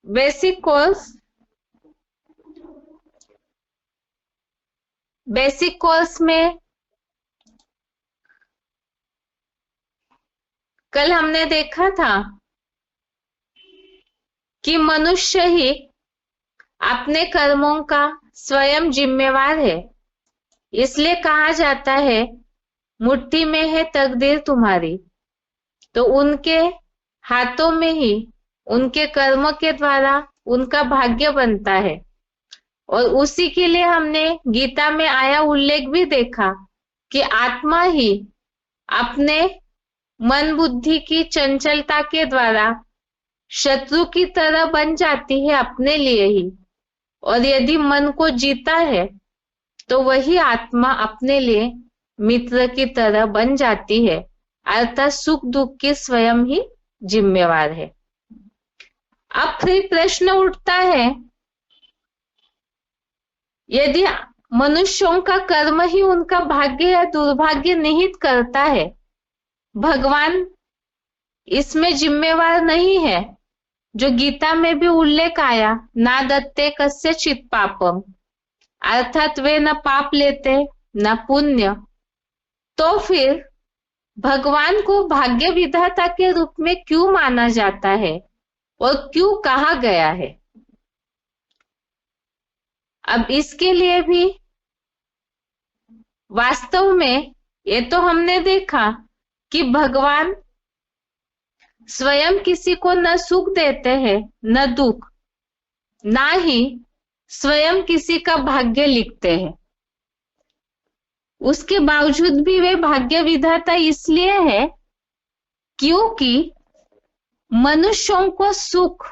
Basic course में कल हमने देखा था कि मनुष्य ही अपने कर्मों का स्वयं जिम्मेवार है। इसलिए कहा जाता है, मुट्ठी में है तकदीर तुम्हारी। तो उनके हाथों में ही उनके कर्म के द्वारा उनका भाग्य बनता है। और उसी के लिए हमने गीता में आया उल्लेख भी देखा कि आत्मा ही अपने मन बुद्धि की चंचलता के द्वारा शत्रु की तरह बन जाती है अपने लिए ही। और यदि मन को जीता है तो वही आत्मा अपने लिए मित्र की तरह बन जाती है, अर्थात सुख दुख की स्वयं ही जिम्मेवार है। अब फिर प्रश्न उठता है, यदि मनुष्यों का कर्म ही उनका भाग्य या दुर्भाग्य निहित करता है, भगवान इसमें जिम्मेवार नहीं है। जो गीता में भी उल्लेख आया, ना दत्ते कस्यचित् पापम, अर्थात वे न पाप लेते न पुण्य। तो फिर भगवान को भाग्य विधाता के रूप में क्यों माना जाता है और क्यों कहा गया है? अब इसके लिए भी वास्तव में ये तो हमने देखा कि भगवान स्वयं किसी को न सुख देते हैं न दुख, ना ही स्वयं किसी का भाग्य लिखते हैं। उसके बावजूद भी वे भाग्य विधाता इसलिए है क्योंकि मनुष्यों को सुख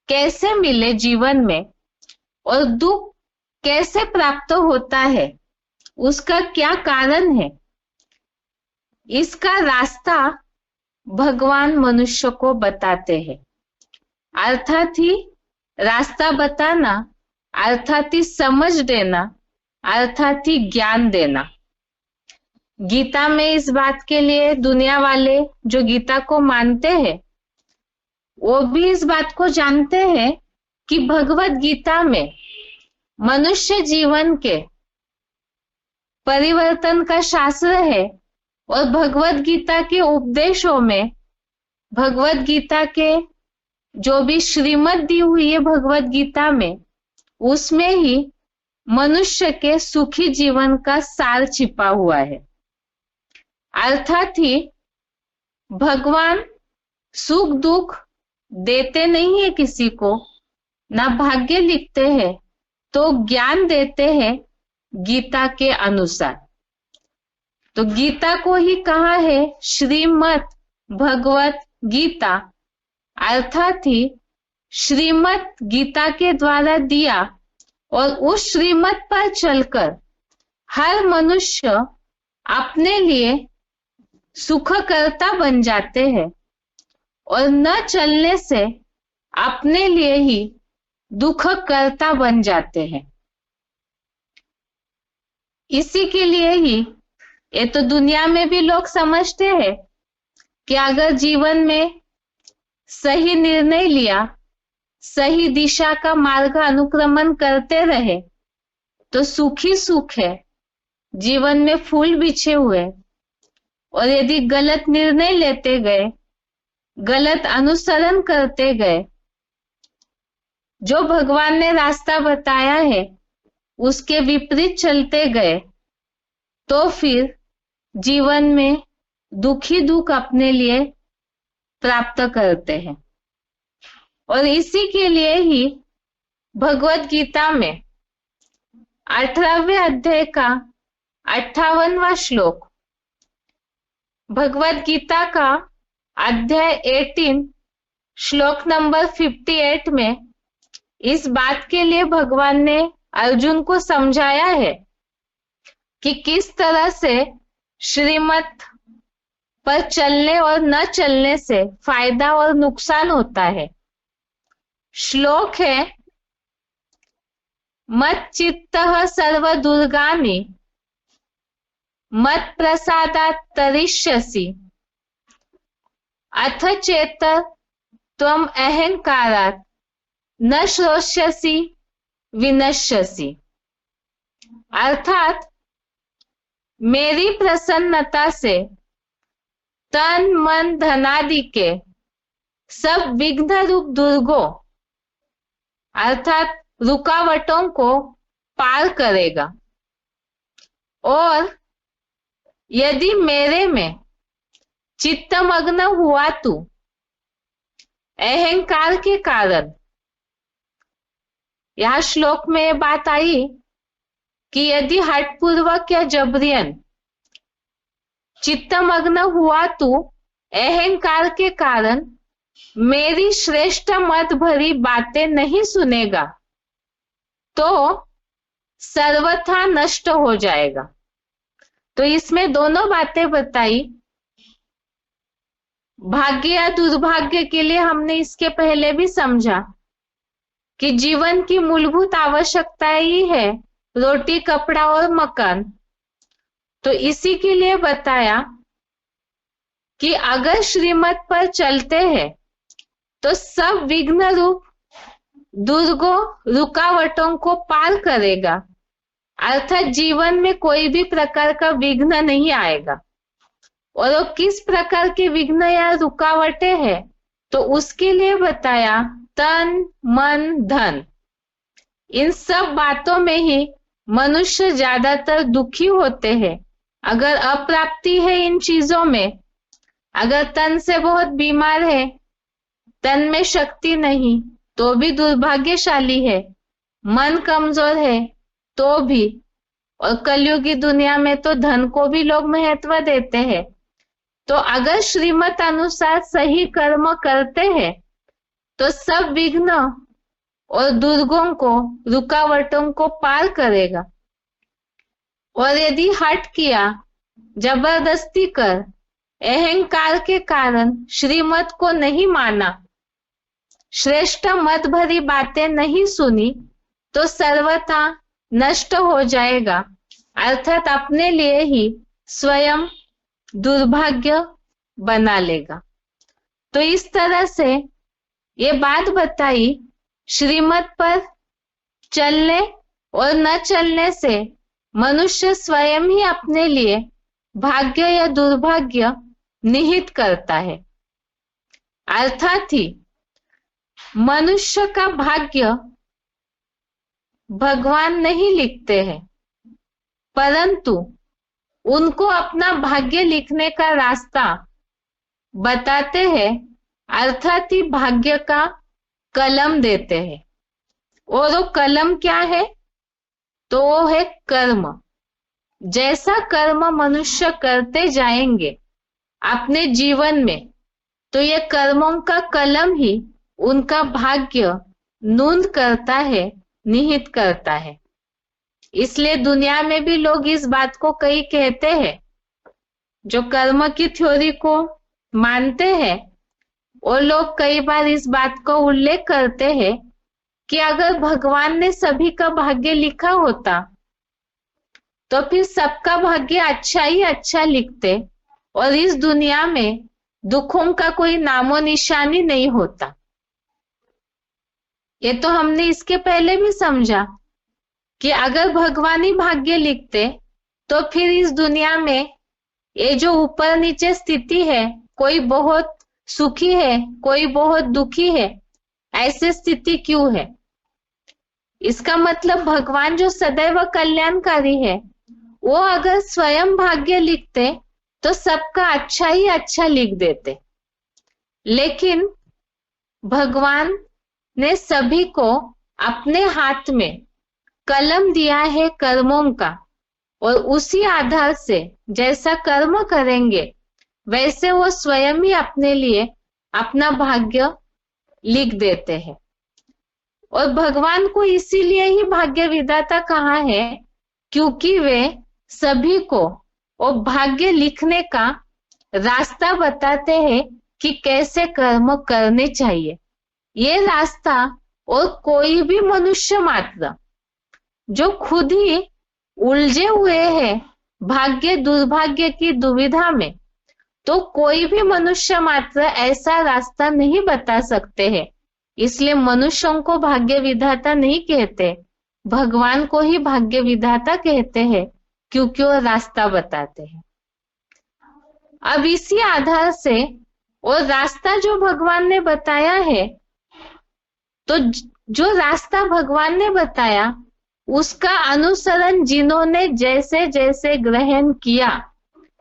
कैसे मिले जीवन में और दुख कैसे प्राप्त होता है, उसका क्या कारण है, इसका रास्ता भगवान मनुष्य को बताते हैं। अर्थात ही रास्ता बताना, अर्थात ही समझ देना, अर्थात ही ज्ञान देना। गीता में इस बात के लिए दुनिया वाले जो गीता को मानते हैं वो भी इस बात को जानते हैं कि भगवत गीता में मनुष्य जीवन के परिवर्तन का शास्त्र है। और भगवत गीता के उपदेशों में, भगवत गीता के जो भी श्रीमत दी हुई है भगवत गीता में, उसमें ही मनुष्य के सुखी जीवन का सार छिपा हुआ है। अर्थात ही भगवान सुख दुख देते नहीं है किसी को, ना भाग्य लिखते हैं, तो ज्ञान देते हैं गीता के अनुसार। तो गीता को ही कहा है श्रीमद् भगवत गीता, अर्थात ही श्रीमद् गीता के द्वारा दिया। और उस श्रीमत पर चलकर हर मनुष्य अपने लिए सुखकर्ता बन जाते हैं और न चलने से अपने लिए ही दुखकर्ता बन जाते हैं। इसी के लिए ही ये तो दुनिया में भी लोग समझते हैं कि अगर जीवन में सही निर्णय लिया, सही दिशा का मार्ग अनुक्रमण करते रहे तो सुख ही सुख है, जीवन में फूल बिछे हुए। और यदि गलत निर्णय लेते गए, गलत अनुसरण करते गए, जो भगवान ने रास्ता बताया है उसके विपरीत चलते गए, तो फिर जीवन में दुख ही दुख अपने लिए प्राप्त करते हैं। और इसी के लिए ही भगवत गीता में 18वें अध्याय का 58वां श्लोक, भगवत गीता का अध्याय 18 श्लोक नंबर 58 में इस बात के लिए भगवान ने अर्जुन को समझाया है कि किस तरह से श्रीमत पर चलने और न चलने से फायदा और नुकसान होता है। श्लोक है, मत चित्तः सर्व दुर्गानि मत प्रसादात् तरिष्यसि अथ चेत त्वम अहंकारात् न श्रोष्यसि विनश्यसि, अर्थात मेरी प्रसन्नता से तन मन धनादि के सब विघ्न रूप दुर्गों अर्थात रुकावटों को पार करेगा। और यदि मेरे में चित्तमग्न हुआ तू अहंकार के कारण, यह श्लोक में ये बात आई कि यदि हठपूर्वक या जबरियन चित्तमग्न हुआ तू अहंकार के कारण मेरी श्रेष्ठ मत भरी बातें नहीं सुनेगा तो सर्वथा नष्ट हो जाएगा। तो इसमें दोनों बातें बताई। भाग्य या दुर्भाग्य के लिए हमने इसके पहले भी समझा कि जीवन की मूलभूत आवश्यकता ही है रोटी, कपड़ा और मकान। तो इसी के लिए बताया कि अगर श्रीमत पर चलते हैं तो सब विघ्न रूप दुर्गों रुकावटों को पार करेगा, अर्थात जीवन में कोई भी प्रकार का विघ्न नहीं आएगा। और वो किस प्रकार के विघ्न या रुकावटें हैं तो उसके लिए बताया तन मन धन, इन सब बातों में ही मनुष्य ज्यादातर दुखी होते हैं। अगर अप्राप्ति है इन चीजों में, अगर तन से बहुत बीमार है, तन में शक्ति नहीं तो भी दुर्भाग्यशाली है, मन कमजोर है तो भी, और कलयुगी दुनिया में तो धन को भी लोग महत्व देते हैं। तो अगर श्रीमत अनुसार सही कर्म करते हैं तो सब विघ्न और दुर्गों को, रुकावटों को पार करेगा। और यदि हट किया, जबरदस्ती कर, अहंकार के कारण श्रीमत को नहीं माना, श्रेष्ठ मत भरी बातें नहीं सुनी तो सर्वथा नष्ट हो जाएगा, अर्थात अपने लिए ही स्वयं दुर्भाग्य बना लेगा। तो इस तरह से ये बात बताई, श्रीमत पर चलने और न चलने से मनुष्य स्वयं ही अपने लिए भाग्य या दुर्भाग्य निहित करता है। अर्थात ही मनुष्य का भाग्य भगवान नहीं लिखते हैं, परंतु उनको अपना भाग्य लिखने का रास्ता बताते हैं, अर्थात ही भाग्य का कलम देते हैं। और वो कलम क्या है तो वो है कर्म। जैसा कर्म मनुष्य करते जाएंगे अपने जीवन में, तो ये कर्मों का कलम ही उनका भाग्य नोंद करता है, निहित करता है। इसलिए दुनिया में भी लोग इस बात को कई कहते हैं, जो कर्म की थ्योरी को मानते हैं, और लोग कई बार इस बात को उल्लेख करते हैं कि अगर भगवान ने सभी का भाग्य लिखा होता तो फिर सबका भाग्य अच्छा ही अच्छा लिखते और इस दुनिया में दुखों का कोई नामो निशानी नहीं होता। ये तो हमने इसके पहले भी समझा कि अगर भगवान ही भाग्य लिखते तो फिर इस दुनिया में ये जो ऊपर नीचे स्थिति है, कोई बहुत सुखी है, कोई बहुत दुखी है, ऐसी स्थिति क्यों है? इसका मतलब भगवान जो सदैव कल्याणकारी है, वो अगर स्वयं भाग्य लिखते तो सबका अच्छा ही अच्छा लिख देते। लेकिन भगवान ने सभी को अपने हाथ में कलम दिया है कर्मों का, और उसी आधार से जैसा कर्म करेंगे वैसे वो स्वयं ही अपने लिए अपना भाग्य लिख देते हैं। और भगवान को इसीलिए ही भाग्य विधाता कहा है क्योंकि वे सभी को वो भाग्य लिखने का रास्ता बताते हैं कि कैसे कर्म करने चाहिए। ये रास्ता और कोई भी मनुष्य मात्र जो खुद ही उलझे हुए हैं भाग्य दुर्भाग्य की दुविधा में, तो कोई भी मनुष्य मात्र ऐसा रास्ता नहीं बता सकते हैं इसलिए मनुष्यों को भाग्य विधाता नहीं कहते, भगवान को ही भाग्य विधाता कहते हैं, क्योंकि वो रास्ता बताते हैं। अब इसी आधार से और रास्ता जो भगवान ने बताया है, तो जो रास्ता भगवान ने बताया उसका अनुसरण जिन्होंने जैसे जैसे ग्रहण किया,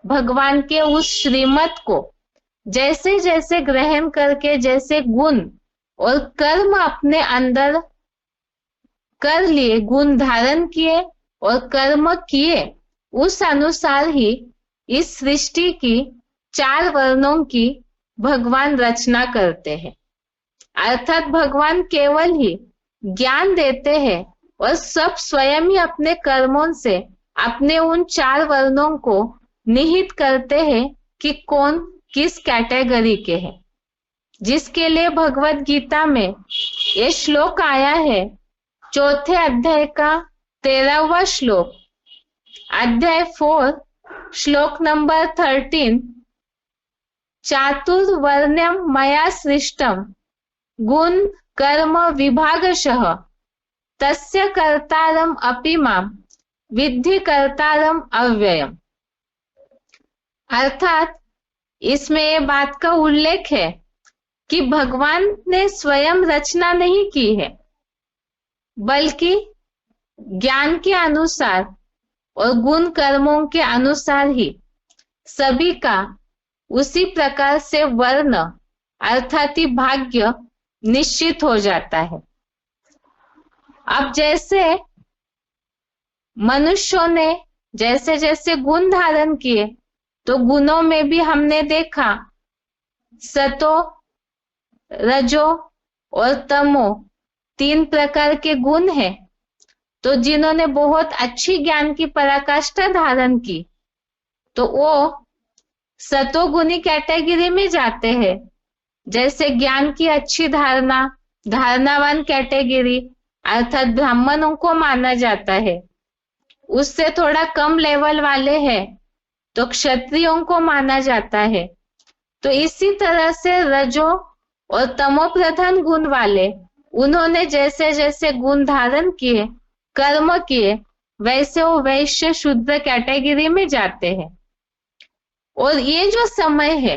भगवान के उस श्रीमत को जैसे जैसे ग्रहण करके जैसे गुण और कर्म अपने अंदर कर लिए, गुण धारण किए और कर्म किए, उस अनुसार ही इस सृष्टि की 4 वर्णों की भगवान रचना करते हैं। अर्थात भगवान केवल ही ज्ञान देते हैं और सब स्वयं ही अपने कर्मों से अपने उन 4 वर्णों को निहित करते हैं कि कौन किस कैटेगरी के हैं, जिसके लिए भगवत गीता में ये श्लोक आया है। 4थे अध्याय का 13वां श्लोक, अध्याय 4 श्लोक नंबर 13, चातुर्वर्ण्यम मया सृष्टम गुण कर्म विभागशः तस्य कर्तारम अपि माम विद्धि कर्तारम अव्ययम। अर्थात इसमें ये बात का उल्लेख है कि भगवान ने स्वयं रचना नहीं की है, बल्कि ज्ञान के अनुसार और गुण कर्मों के अनुसार ही सभी का उसी प्रकार से वर्ण अर्थात ही भाग्य निश्चित हो जाता है। अब जैसे मनुष्यों ने जैसे जैसे गुण धारण किए, तो गुणों में भी हमने देखा सतो, रजो और तमो 3 प्रकार के गुण हैं। तो जिन्होंने बहुत अच्छी ज्ञान की पराकाष्ठा धारण की, तो वो सतोगुणी कैटेगरी में जाते हैं। जैसे ज्ञान की अच्छी धारणावान कैटेगरी अर्थात ब्राह्मणों को माना जाता है। उससे थोड़ा कम लेवल वाले हैं तो क्षत्रियों को माना जाता है। तो इसी तरह से रजो और तमो प्रधान गुण वाले, उन्होंने जैसे जैसे गुण धारण किए, कर्म किए, वैसे वो वैश्य शूद्र कैटेगरी में जाते हैं। और ये जो समय है,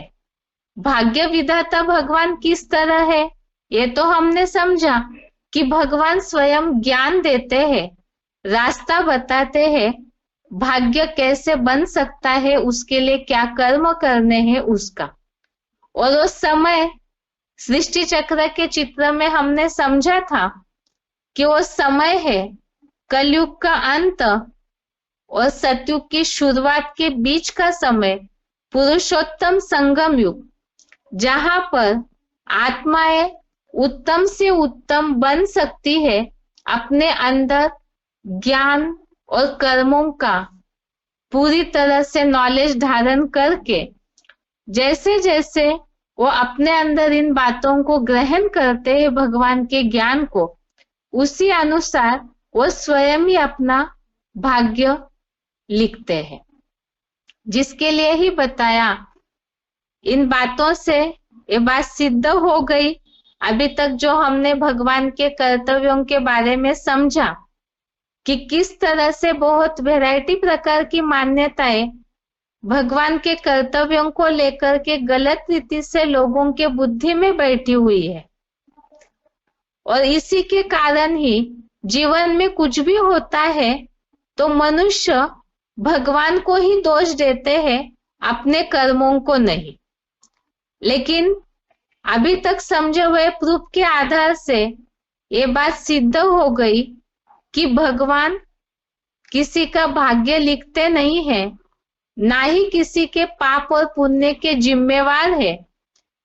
भाग्य विधाता भगवान किस तरह है, ये तो हमने समझा कि भगवान स्वयं ज्ञान देते हैं, रास्ता बताते हैं, भाग्य कैसे बन सकता है, उसके लिए क्या कर्म करने हैं उसका। और उस समय सृष्टि चक्र के चित्र में हमने समझा था कि वो समय है कलयुग का अंत और सतयुग की शुरुआत के बीच का समय, पुरुषोत्तम संगम युग, जहां पर आत्माएं उत्तम से उत्तम बन सकती है अपने अंदर ज्ञान और कर्मों का पूरी तरह से नॉलेज धारण करके। जैसे जैसे वो अपने अंदर इन बातों को ग्रहण करते हैं, भगवान के ज्ञान को, उसी अनुसार वो स्वयं ही अपना भाग्य लिखते हैं। जिसके लिए ही बताया, इन बातों से ये बात सिद्ध हो गई। अभी तक जो हमने भगवान के कर्तव्यों के बारे में समझा कि किस तरह से बहुत वैरायटी प्रकार की मान्यताएं भगवान के कर्तव्यों को लेकर के गलत रीति से लोगों के बुद्धि में बैठी हुई है, और इसी के कारण ही जीवन में कुछ भी होता है तो मनुष्य भगवान को ही दोष देते हैं, अपने कर्मों को नहीं। लेकिन अभी तक समझे हुए प्रूफ के आधार से ये बात सिद्ध हो गई कि भगवान किसी का भाग्य लिखते नहीं है, ना ही किसी के पाप और पुण्य के जिम्मेवार है,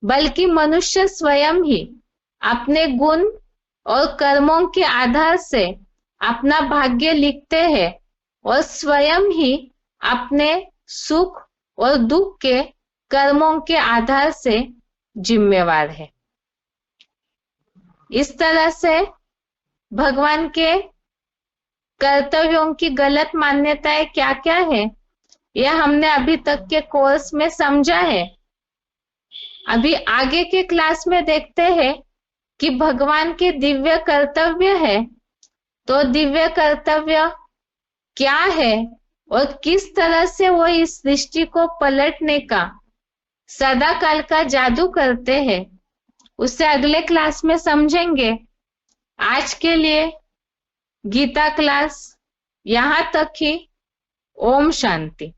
बल्कि मनुष्य स्वयं ही अपने गुण और कर्मों के आधार से अपना भाग्य लिखते हैं और स्वयं ही अपने सुख और दुख के कर्मों के आधार से जिम्मेवार है। इस तरह से भगवान के कर्तव्यों की गलत मान्यताएं क्या क्या है, यह हमने अभी तक के कोर्स में समझा है। अभी आगे के क्लास में देखते हैं कि भगवान के दिव्य कर्तव्य है, तो दिव्य कर्तव्य क्या है और किस तरह से वो इस सृष्टि को पलटने का सदा काल का जादू करते हैं, उससे अगले क्लास में समझेंगे। आज के लिए गीता क्लास यहाँ तक ही। ओम शांति।